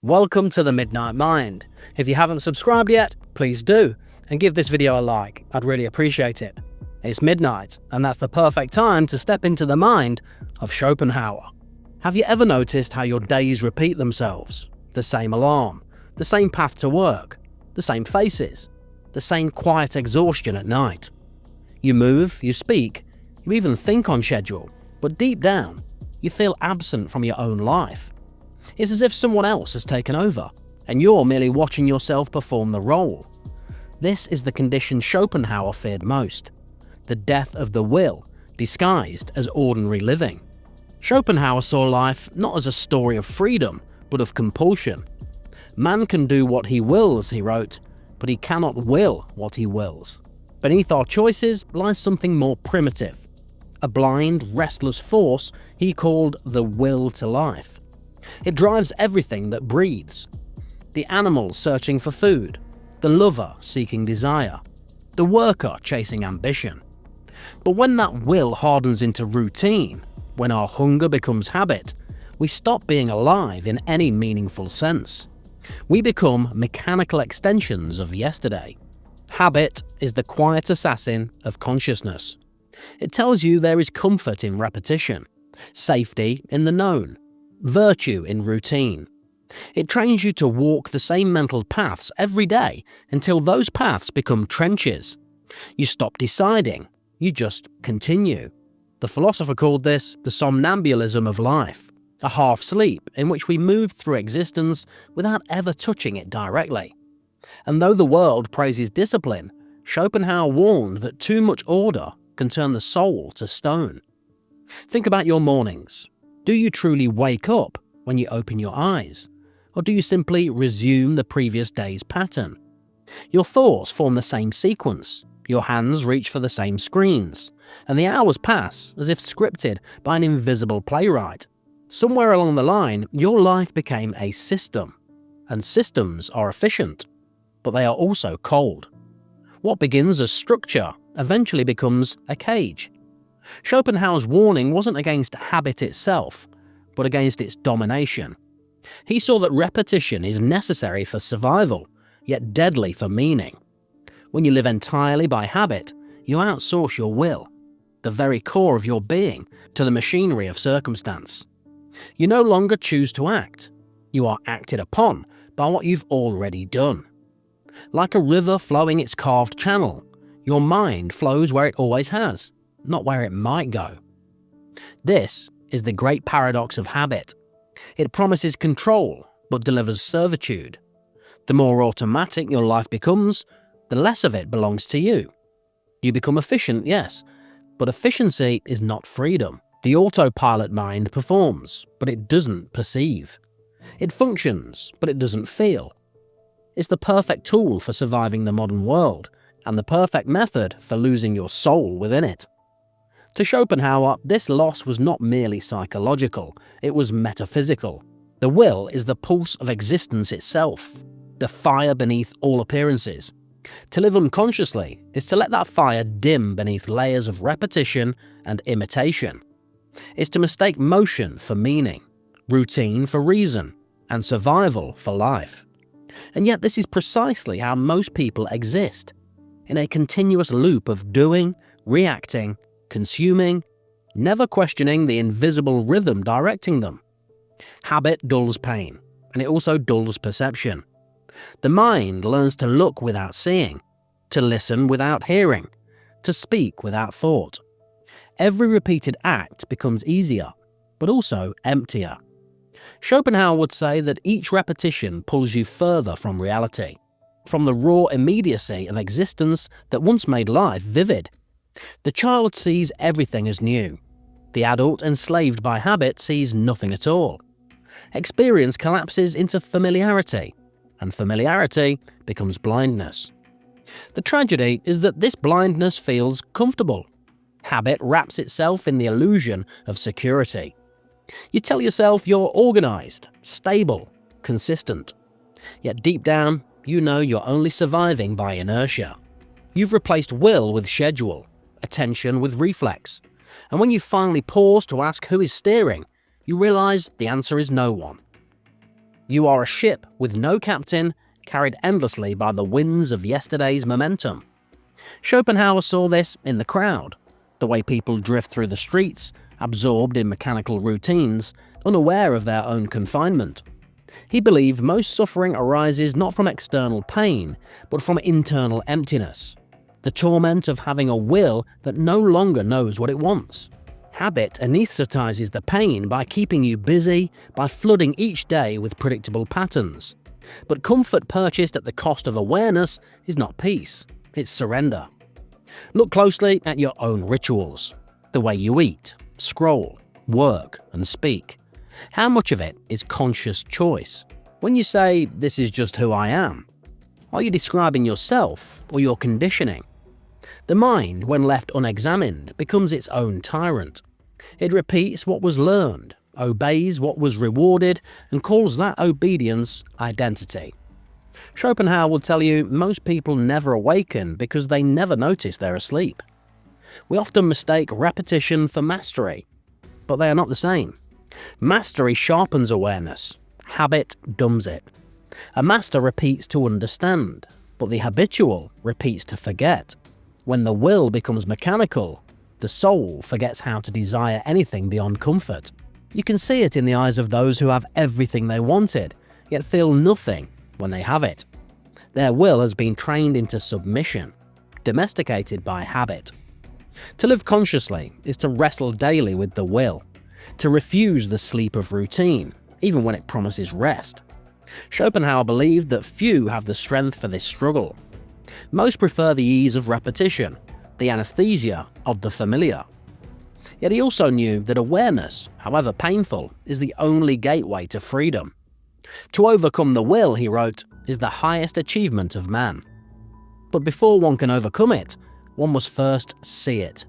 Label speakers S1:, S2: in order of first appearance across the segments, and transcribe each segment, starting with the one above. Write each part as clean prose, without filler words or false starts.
S1: Welcome to the Midnight Mind. If you haven't subscribed yet, please do, and give this video a like. I'd really appreciate it. It's midnight, and that's the perfect time to step into the mind of Schopenhauer. Have you ever noticed how your days repeat themselves? The same alarm, the same path to work, the same faces, the same quiet exhaustion at night. You move, you speak, you even think on schedule, but deep down, you feel absent from your own life. It's as if someone else has taken over, and you're merely watching yourself perform the role. This is the condition Schopenhauer feared most: the death of the will, disguised as ordinary living. Schopenhauer saw life not as a story of freedom, but of compulsion. Man can do what he wills, he wrote, but he cannot will what he wills. Beneath our choices lies something more primitive, a blind, restless force he called the will to life. It drives everything that breathes. The animal searching for food, the lover seeking desire, the worker chasing ambition. But when that will hardens into routine, when our hunger becomes habit, we stop being alive in any meaningful sense. We become mechanical extensions of yesterday. Habit is the quiet assassin of consciousness. It tells you there is comfort in repetition, safety in the known, virtue in routine. It trains you to walk the same mental paths every day until those paths become trenches. You stop deciding, you just continue. The philosopher called this the somnambulism of life, a half sleep in which we move through existence without ever touching it directly. And though the world praises discipline, Schopenhauer warned that too much order can turn the soul to stone. Think about your mornings. Do you truly wake up when you open your eyes? Or do you simply resume the previous day's pattern? Your thoughts form the same sequence, your hands reach for the same screens, and the hours pass as if scripted by an invisible playwright. Somewhere along the line, your life became a system, and systems are efficient, but they are also cold. What begins as structure eventually becomes a cage. Schopenhauer's warning wasn't against habit itself, but against its domination. He saw that repetition is necessary for survival, yet deadly for meaning. When you live entirely by habit, you outsource your will, the very core of your being, to the machinery of circumstance. You no longer choose to act. You are acted upon by what you've already done. Like a river flowing its carved channel, your mind flows where it always has, not where it might go. This is the great paradox of habit. It promises control, but delivers servitude. The more automatic your life becomes, the less of it belongs to you. You become efficient, yes, but efficiency is not freedom. The autopilot mind performs, but it doesn't perceive. It functions, but it doesn't feel. It's the perfect tool for surviving the modern world, and the perfect method for losing your soul within it. To Schopenhauer, this loss was not merely psychological, it was metaphysical. The will is the pulse of existence itself, the fire beneath all appearances. To live unconsciously is to let that fire dim beneath layers of repetition and imitation. It's to mistake motion for meaning, routine for reason, and survival for life. And yet this is precisely how most people exist, in a continuous loop of doing, reacting, consuming, never questioning the invisible rhythm directing them. Habit dulls pain, and it also dulls perception. The mind learns to look without seeing, to listen without hearing, to speak without thought. Every repeated act becomes easier, but also emptier. Schopenhauer would say that each repetition pulls you further from reality, from the raw immediacy of existence that once made life vivid. The child sees everything as new. The adult enslaved by habit sees nothing at all. Experience collapses into familiarity, and familiarity becomes blindness. The tragedy is that this blindness feels comfortable. Habit wraps itself in the illusion of security. You tell yourself you're organized, stable, consistent. Yet deep down, you know you're only surviving by inertia. You've replaced will with schedule, attention with reflex. And when you finally pause to ask who is steering, you realize the answer is no one. You are a ship with no captain, carried endlessly by the winds of yesterday's momentum. Schopenhauer saw this in the crowd, the way people drift through the streets, absorbed in mechanical routines, unaware of their own confinement. He believed most suffering arises not from external pain, but from internal emptiness, the torment of having a will that no longer knows what it wants. Habit anesthetizes the pain by keeping you busy, by flooding each day with predictable patterns. But comfort purchased at the cost of awareness is not peace, it's surrender. Look closely at your own rituals, the way you eat, scroll, work, and speak. How much of it is conscious choice? When you say, "This is just who I am," are you describing yourself or your conditioning? The mind, when left unexamined, becomes its own tyrant. It repeats what was learned, obeys what was rewarded, and calls that obedience identity. Schopenhauer will tell you most people never awaken because they never notice they're asleep. We often mistake repetition for mastery, but they are not the same. Mastery sharpens awareness, habit dumbs it. A master repeats to understand, but the habitual repeats to forget. When the will becomes mechanical, the soul forgets how to desire anything beyond comfort. You can see it in the eyes of those who have everything they wanted, yet feel nothing when they have it. Their will has been trained into submission, domesticated by habit. To live consciously is to wrestle daily with the will, to refuse the sleep of routine, even when it promises rest. Schopenhauer believed that few have the strength for this struggle. Most prefer the ease of repetition, the anesthesia of the familiar. Yet he also knew that awareness, however painful, is the only gateway to freedom. To overcome the will, he wrote, is the highest achievement of man. But before one can overcome it, one must first see it.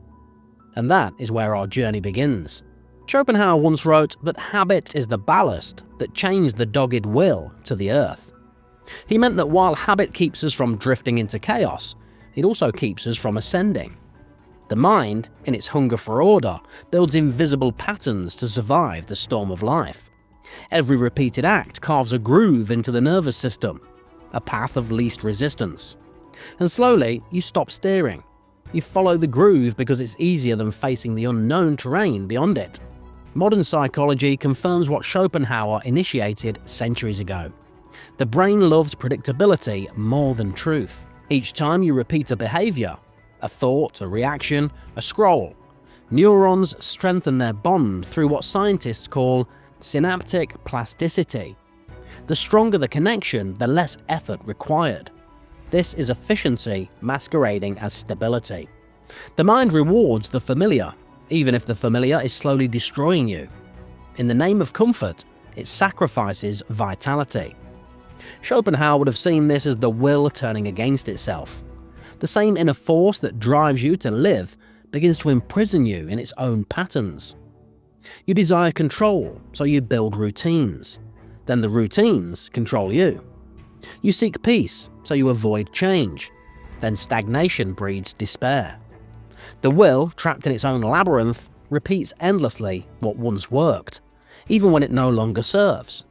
S1: And that is where our journey begins. Schopenhauer once wrote that habit is the ballast that chains the dogged will to the earth. He meant that while habit keeps us from drifting into chaos, it also keeps us from ascending. The mind, in its hunger for order, builds invisible patterns to survive the storm of life. Every repeated act carves a groove into the nervous system, a path of least resistance. And slowly, you stop steering. You follow the groove because it's easier than facing the unknown terrain beyond it. Modern psychology confirms what Schopenhauer initiated centuries ago. The brain loves predictability more than truth. Each time you repeat a behavior, a thought, a reaction, a scroll, neurons strengthen their bond through what scientists call synaptic plasticity. The stronger the connection, the less effort required. This is efficiency masquerading as stability. The mind rewards the familiar, even if the familiar is slowly destroying you. In the name of comfort, it sacrifices vitality. Schopenhauer would have seen this as the will turning against itself. The same inner force that drives you to live begins to imprison you in its own patterns. You desire control, so you build routines. Then the routines control you. You seek peace, so you avoid change. Then stagnation breeds despair. The will, trapped in its own labyrinth, repeats endlessly what once worked, even when it no longer serves.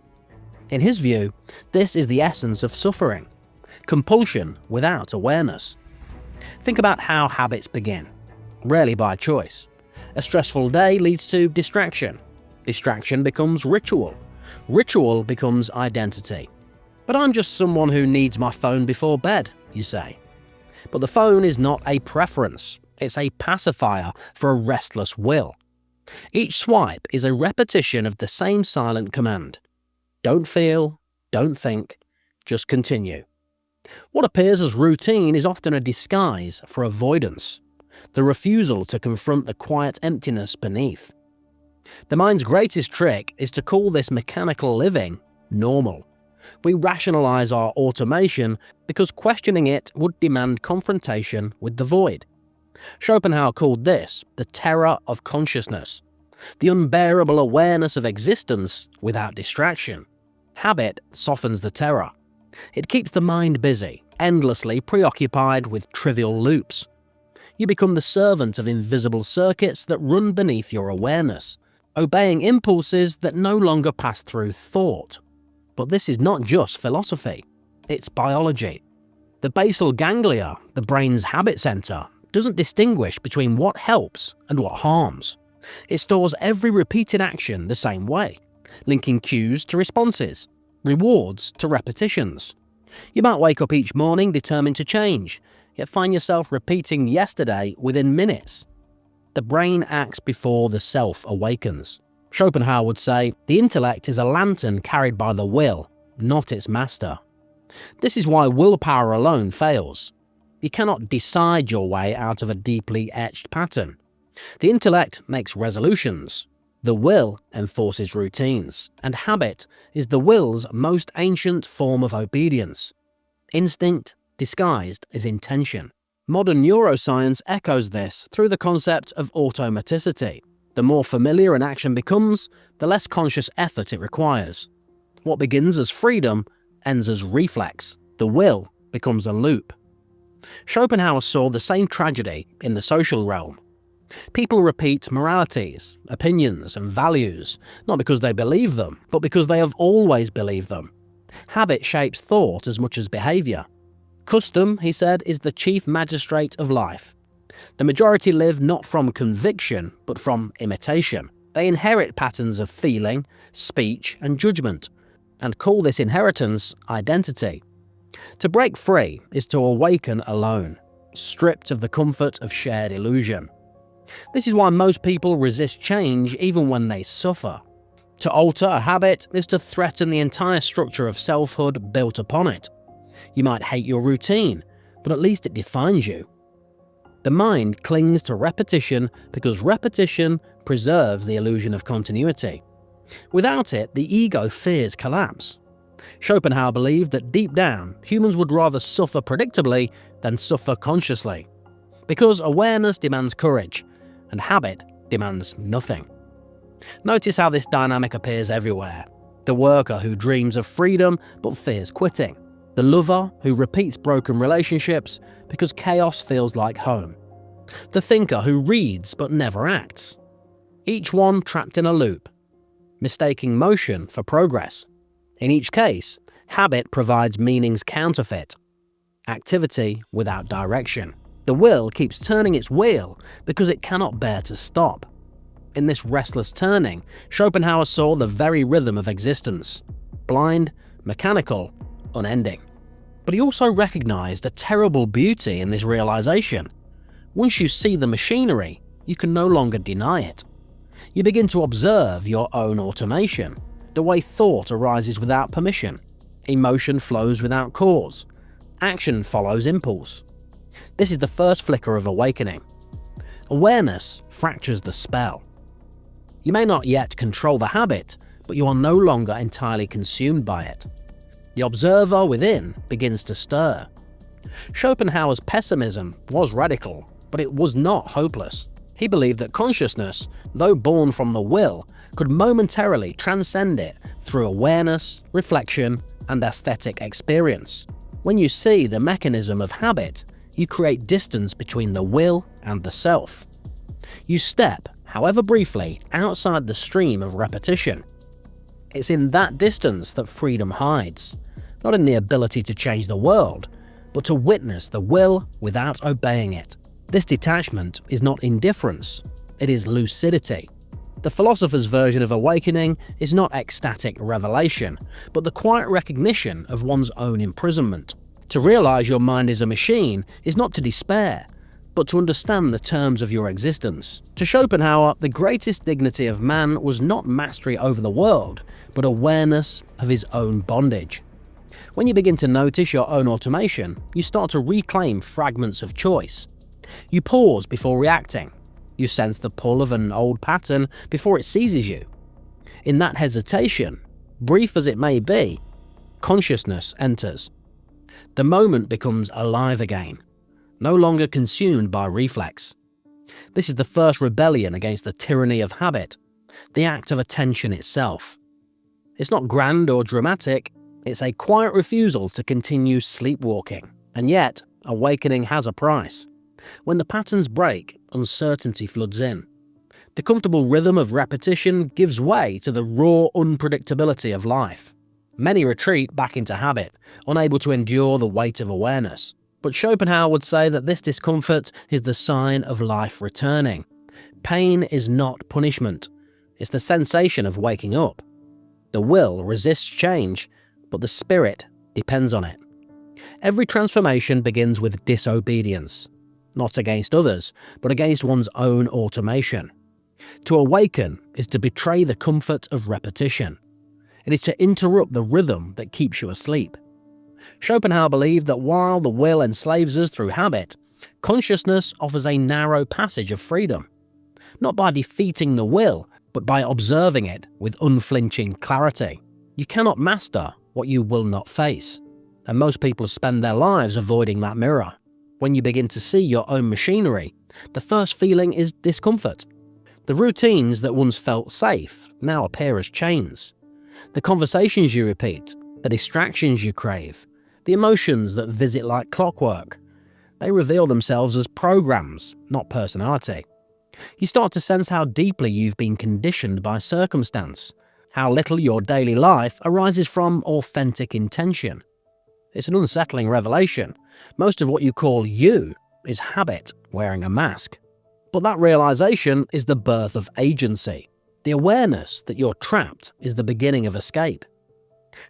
S1: In his view, this is the essence of suffering, compulsion without awareness. Think about how habits begin, rarely by choice. A stressful day leads to distraction. Distraction becomes ritual. Ritual becomes identity. But I'm just someone who needs my phone before bed, you say. But the phone is not a preference. It's a pacifier for a restless will. Each swipe is a repetition of the same silent command. Don't feel, don't think, just continue. What appears as routine is often a disguise for avoidance, the refusal to confront the quiet emptiness beneath. The mind's greatest trick is to call this mechanical living normal. We rationalize our automation because questioning it would demand confrontation with the void. Schopenhauer called this the terror of consciousness, the unbearable awareness of existence without distraction. Habit softens the terror. It keeps the mind busy, endlessly preoccupied with trivial loops. You become the servant of invisible circuits that run beneath your awareness, obeying impulses that no longer pass through thought. But this is not just philosophy, it's biology. The basal ganglia, the brain's habit center, doesn't distinguish between what helps and what harms. It stores every repeated action the same way, linking cues to responses, rewards to repetitions. You might wake up each morning determined to change, yet find yourself repeating yesterday within minutes. The brain acts before the self awakens. Schopenhauer would say, the intellect is a lantern carried by the will, not its master. This is why willpower alone fails. You cannot decide your way out of a deeply etched pattern. The intellect makes resolutions. The will enforces routines, and habit is the will's most ancient form of obedience. Instinct disguised as intention. Modern neuroscience echoes this through the concept of automaticity. The more familiar an action becomes, the less conscious effort it requires. What begins as freedom ends as reflex. The will becomes a loop. Schopenhauer saw the same tragedy in the social realm. People repeat moralities, opinions, and values, not because they believe them, but because they have always believed them. Habit shapes thought as much as behavior. Custom, he said, is the chief magistrate of life. The majority live not from conviction, but from imitation. They inherit patterns of feeling, speech, and judgment, and call this inheritance identity. To break free is to awaken alone, stripped of the comfort of shared illusion. This is why most people resist change even when they suffer. To alter a habit is to threaten the entire structure of selfhood built upon it. You might hate your routine, but at least it defines you. The mind clings to repetition because repetition preserves the illusion of continuity. Without it, the ego fears collapse. Schopenhauer believed that deep down, humans would rather suffer predictably than suffer consciously. Because awareness demands courage, and habit demands nothing. Notice how this dynamic appears everywhere. The worker who dreams of freedom but fears quitting. The lover who repeats broken relationships because chaos feels like home. The thinker who reads but never acts. Each one trapped in a loop, mistaking motion for progress. In each case, habit provides meaning's counterfeit, activity without direction. The will keeps turning its wheel because it cannot bear to stop. In this restless turning, Schopenhauer saw the very rhythm of existence, blind, mechanical, unending. But he also recognized a terrible beauty in this realization. Once you see the machinery, you can no longer deny it. You begin to observe your own automation, the way thought arises without permission, emotion flows without cause, action follows impulse. This is the first flicker of awakening. Awareness fractures the spell. You may not yet control the habit, but you are no longer entirely consumed by it. The observer within begins to stir. Schopenhauer's pessimism was radical, but it was not hopeless. He believed that consciousness, though born from the will, could momentarily transcend it through awareness, reflection, and aesthetic experience. When you see the mechanism of habit, you create distance between the will and the self. You step, however briefly, outside the stream of repetition. It's in that distance that freedom hides, not in the ability to change the world, but to witness the will without obeying it. This detachment is not indifference, it is lucidity. The philosopher's version of awakening is not ecstatic revelation, but the quiet recognition of one's own imprisonment. To realize your mind is a machine is not to despair, but to understand the terms of your existence. To Schopenhauer, the greatest dignity of man was not mastery over the world, but awareness of his own bondage. When you begin to notice your own automation, you start to reclaim fragments of choice. You pause before reacting. You sense the pull of an old pattern before it seizes you. In that hesitation, brief as it may be, consciousness enters. The moment becomes alive again, no longer consumed by reflex. This is the first rebellion against the tyranny of habit, the act of attention itself. It's not grand or dramatic, it's a quiet refusal to continue sleepwalking. And yet, awakening has a price. When the patterns break, uncertainty floods in. The comfortable rhythm of repetition gives way to the raw unpredictability of life. Many retreat back into habit, unable to endure the weight of awareness. But Schopenhauer would say that this discomfort is the sign of life returning. Pain is not punishment. It's the sensation of waking up. The will resists change, but the spirit depends on it. Every transformation begins with disobedience, not against others, but against one's own automation. To awaken is to betray the comfort of repetition. It is to interrupt the rhythm that keeps you asleep. Schopenhauer believed that while the will enslaves us through habit, consciousness offers a narrow passage of freedom. Not by defeating the will, but by observing it with unflinching clarity. You cannot master what you will not face, and most people spend their lives avoiding that mirror. When you begin to see your own machinery, the first feeling is discomfort. The routines that once felt safe now appear as chains. The conversations you repeat, the distractions you crave, the emotions that visit like clockwork, they reveal themselves as programs, not personality. You start to sense how deeply you've been conditioned by circumstance, how little your daily life arises from authentic intention. It's an unsettling revelation. Most of what you call you is habit wearing a mask. But that realization is the birth of agency. The awareness that you're trapped is the beginning of escape.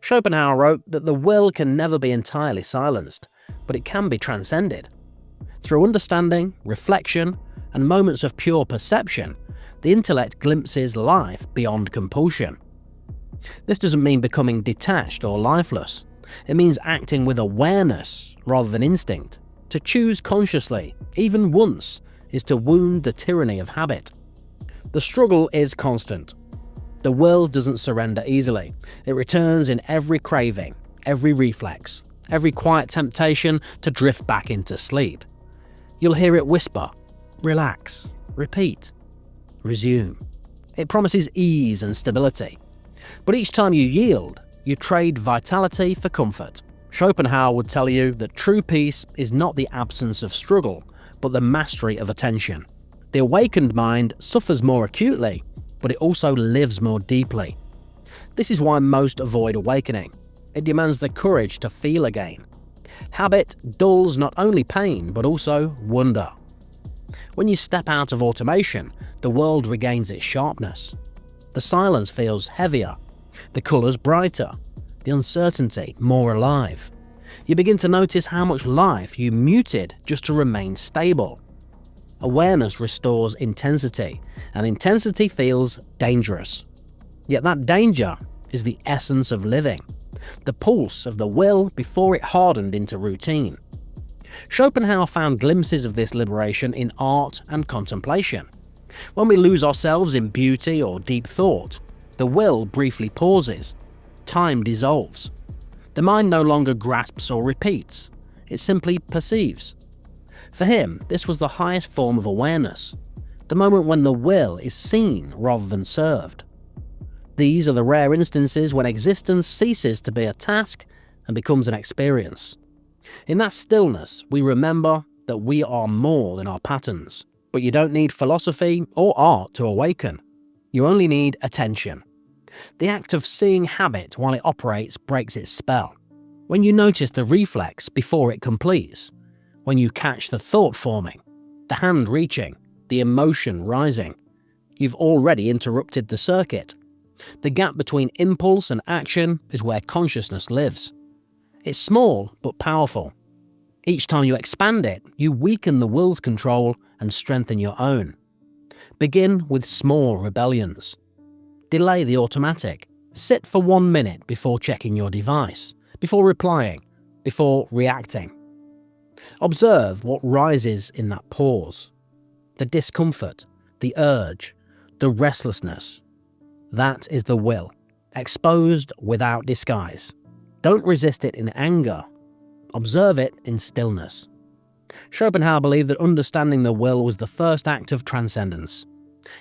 S1: Schopenhauer wrote that the will can never be entirely silenced, but it can be transcended. Through understanding, reflection, and moments of pure perception, the intellect glimpses life beyond compulsion. This doesn't mean becoming detached or lifeless. It means acting with awareness rather than instinct. To choose consciously, even once, is to wound the tyranny of habit. The struggle is constant. The will doesn't surrender easily. It returns in every craving, every reflex, every quiet temptation to drift back into sleep. You'll hear it whisper, relax, repeat, resume. It promises ease and stability. But each time you yield, you trade vitality for comfort. Schopenhauer would tell you that true peace is not the absence of struggle, but the mastery of attention. The awakened mind suffers more acutely, but it also lives more deeply. This is why most avoid awakening. It demands the courage to feel again. Habit dulls not only pain, but also wonder. When you step out of automation, the world regains its sharpness. The silence feels heavier, the colours brighter, the uncertainty more alive. You begin to notice how much life you muted just to remain stable. Awareness restores intensity, and intensity feels dangerous. Yet that danger is the essence of living, the pulse of the will before it hardened into routine. Schopenhauer found glimpses of this liberation in art and contemplation. When we lose ourselves in beauty or deep thought, the will briefly pauses. Time dissolves. The mind no longer grasps or repeats. It simply perceives. For him, this was the highest form of awareness, the moment when the will is seen rather than served. These are the rare instances when existence ceases to be a task and becomes an experience. In that stillness, we remember that we are more than our patterns. But you don't need philosophy or art to awaken. You only need attention. The act of seeing habit while it operates breaks its spell. When you notice the reflex before it completes, when you catch the thought forming, the hand reaching, the emotion rising, you've already interrupted the circuit. The gap between impulse and action is where consciousness lives. It's small but powerful. Each time you expand it, you weaken the will's control and strengthen your own. Begin with small rebellions. Delay the automatic. Sit for 1 minute before checking your device, before replying, before reacting. Observe what rises in that pause. The discomfort, the urge, the restlessness. That is the will, exposed without disguise. Don't resist it in anger. Observe it in stillness. Schopenhauer believed that understanding the will was the first act of transcendence.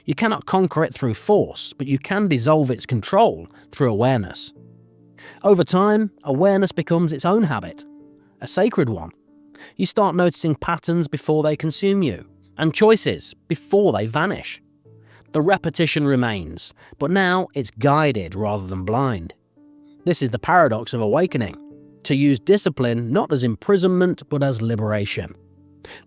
S1: You cannot conquer it through force, but you can dissolve its control through awareness. Over time, awareness becomes its own habit, a sacred one. You start noticing patterns before they consume you, and choices before they vanish. The repetition remains, but now it's guided rather than blind. This is the paradox of awakening, to use discipline not as imprisonment but as liberation.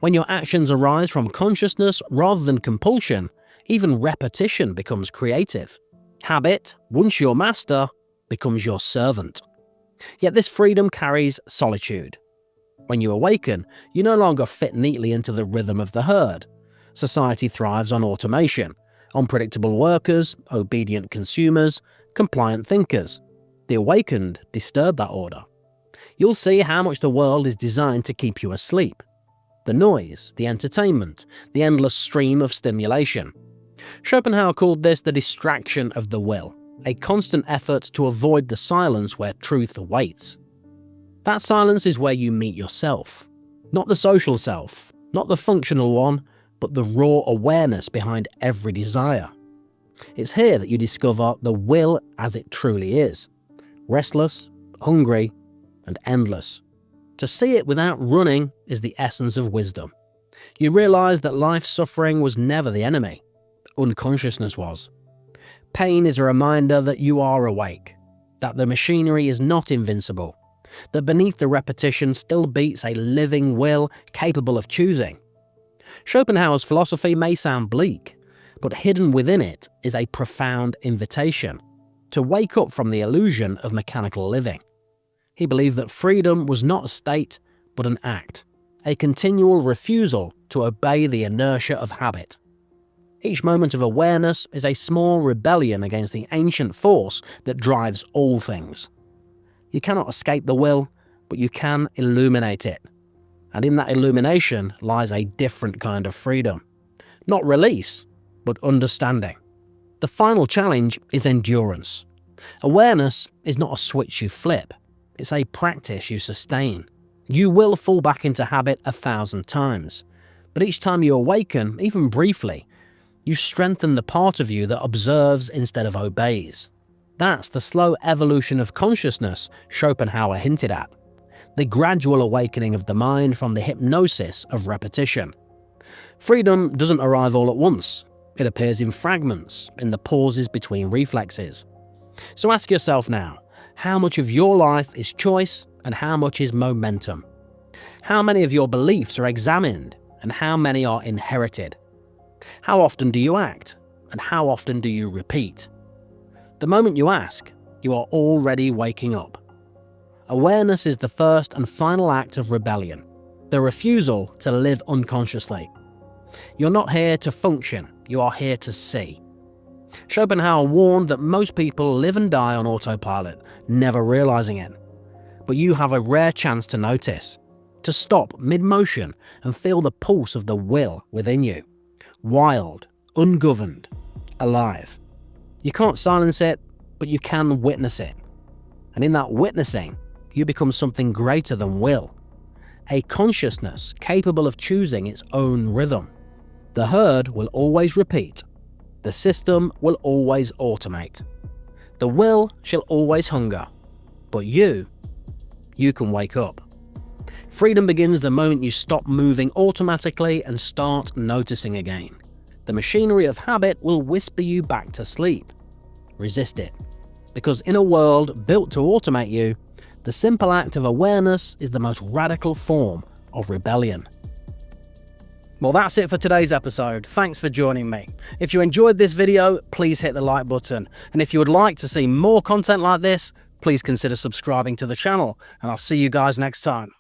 S1: When your actions arise from consciousness rather than compulsion, even repetition becomes creative. Habit, once your master, becomes your servant. Yet this freedom carries solitude. When you awaken, you no longer fit neatly into the rhythm of the herd. Society thrives on automation, unpredictable workers, obedient consumers, compliant thinkers. The awakened disturb that order. You'll see how much the world is designed to keep you asleep. The noise, the entertainment, the endless stream of stimulation. Schopenhauer called this the distraction of the will, a constant effort to avoid the silence where truth awaits. That silence is where you meet yourself. Not the social self, not the functional one, but the raw awareness behind every desire. It's here that you discover the will as it truly is. Restless, hungry, and endless. To see it without running is the essence of wisdom. You realize that life's suffering was never the enemy. Unconsciousness was. Pain is a reminder that you are awake, that the machinery is not invincible, that beneath the repetition still beats a living will capable of choosing. Schopenhauer's philosophy may sound bleak, but hidden within it is a profound invitation to wake up from the illusion of mechanical living. He believed that freedom was not a state, but an act, a continual refusal to obey the inertia of habit. Each moment of awareness is a small rebellion against the ancient force that drives all things. You cannot escape the will, but you can illuminate it. And in that illumination lies a different kind of freedom. Not release, but understanding. The final challenge is endurance. Awareness is not a switch you flip. It's a practice you sustain. You will fall back into habit 1,000 times, but each time you awaken, even briefly, you strengthen the part of you that observes instead of obeys. That's the slow evolution of consciousness Schopenhauer hinted at, the gradual awakening of the mind from the hypnosis of repetition. Freedom doesn't arrive all at once. It appears in fragments, in the pauses between reflexes. So ask yourself now, how much of your life is choice and how much is momentum? How many of your beliefs are examined and how many are inherited? How often do you act and how often do you repeat? The moment you ask, you are already waking up. Awareness is the first and final act of rebellion, the refusal to live unconsciously. You're not here to function, you are here to see. Schopenhauer warned that most people live and die on autopilot, never realizing it. But you have a rare chance to notice, to stop mid-motion and feel the pulse of the will within you. Wild, ungoverned, alive. You can't silence it, but you can witness it. And in that witnessing, you become something greater than will. A consciousness capable of choosing its own rhythm. The herd will always repeat. The system will always automate. The will shall always hunger. But you can wake up. Freedom begins the moment you stop moving automatically and start noticing again. The machinery of habit will whisper you back to sleep. Resist it. Because in a world built to automate you, the simple act of awareness is the most radical form of rebellion. Well, that's it for today's episode. Thanks for joining me. If you enjoyed this video, please hit the like button. And if you would like to see more content like this, please consider subscribing to the channel. And I'll see you guys next time.